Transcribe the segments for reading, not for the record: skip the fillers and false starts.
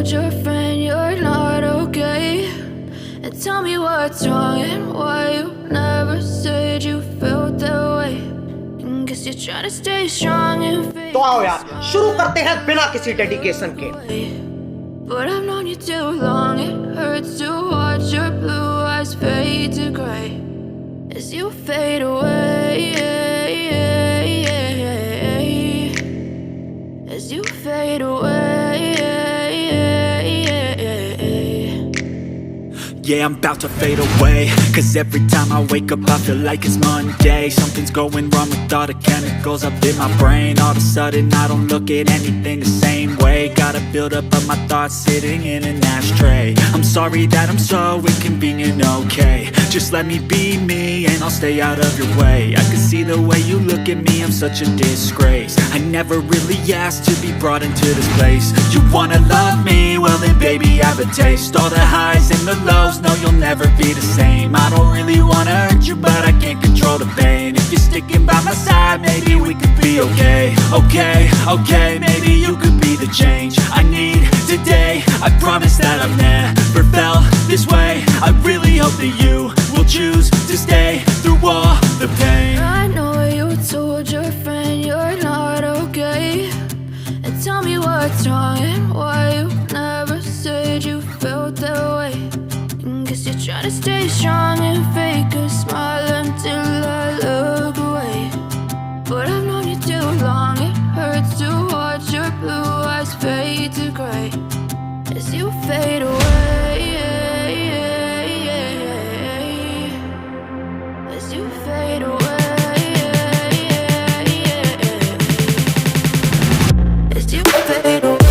told your friend you're not okay? And tell me what's wrong and why you never said you felt that way. And guess you're trying to stay strong and fake. तो आओ यार शुरू करते हैं बिना किसी dedication के. But I've known you too long. It hurts to watch your blue eyes fade to gray as you fade away. As you fade away. Yeah, I'm about to fade away, cause every time I wake up I feel like it's Monday. Something's going wrong with all the chemicals up in my brain. All of a sudden I don't look at anything the same way. Got a buildup of my thoughts sitting in an ashtray. I'm sorry that I'm so inconvenient, okay. Just let me be me and I'll stay out of your way. I can see the way you look at me, I'm such a disgrace. I never really asked to be brought into this place. You wanna love me? Well then baby I have a taste. All the highs and the lows, no you'll never be the same. I don't really wanna hurt you but I can't control the pain. If you're sticking by my side maybe we could be okay. Okay, maybe you could be the change I need today. I promise that I've never felt this way. I really hope that you will choose to stay through all the pain. I know you told your friend you're not okay. And tell me what's wrong and why you never said you felt that way. And guess you're trying to stay strong and fake a smile until I look away. But I've known you too long. It hurts to watch your blue eyes fade to gray as you fade away. As you fade away. As you fade away.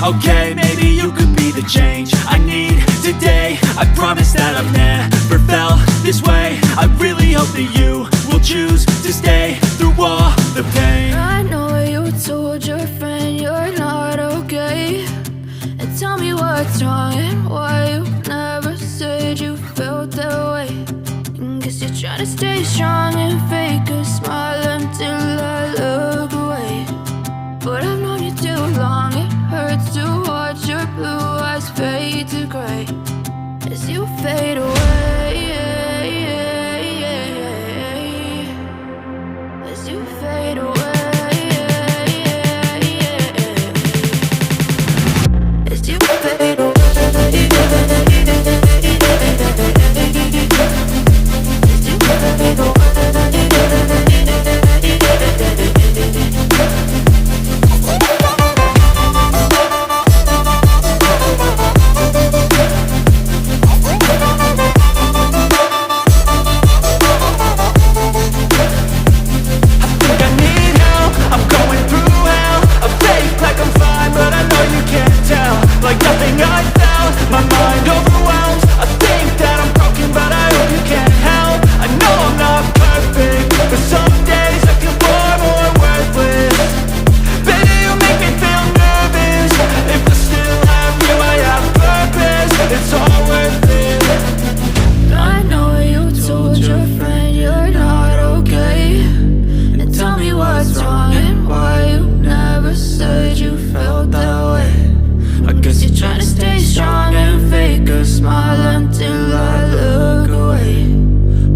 Okay, maybe you could be the change I need today. I promise that I've never felt this way. I really hope that you will choose to stay through all the pain. I know you told your friend you're not okay. And tell me what's wrong and why you never said you felt that way. And guess you're trying to stay strong and fake a smile until I look away. But I've known you too long. It hurts to watch your blue eyes fade to gray as you fade away. As you fade away. As you fade away. As you fade away. fake a smile until I look away.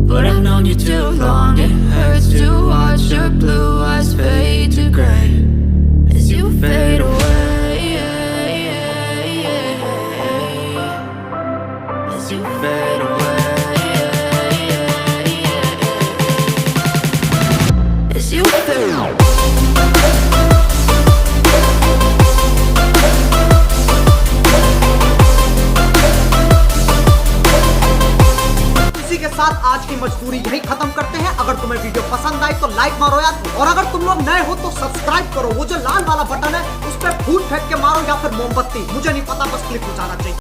But I've known you too long, it hurts to watch your blue eyes fade to gray as you fade away, as you fade away, as you fade away. इसी के साथ आज की मजदूरी यही खत्म करते हैं। अगर तुम्हें वीडियो पसंद आई तो लाइक मारो यार, और अगर तुम लोग नए हो तो सब्सक्राइब करो। वो जो लाल वाला बटन है उस पर फूट फेंक के मारो या फिर मोमबत्ती, मुझे नहीं पता, बस क्लिक हो जाना चाहिए।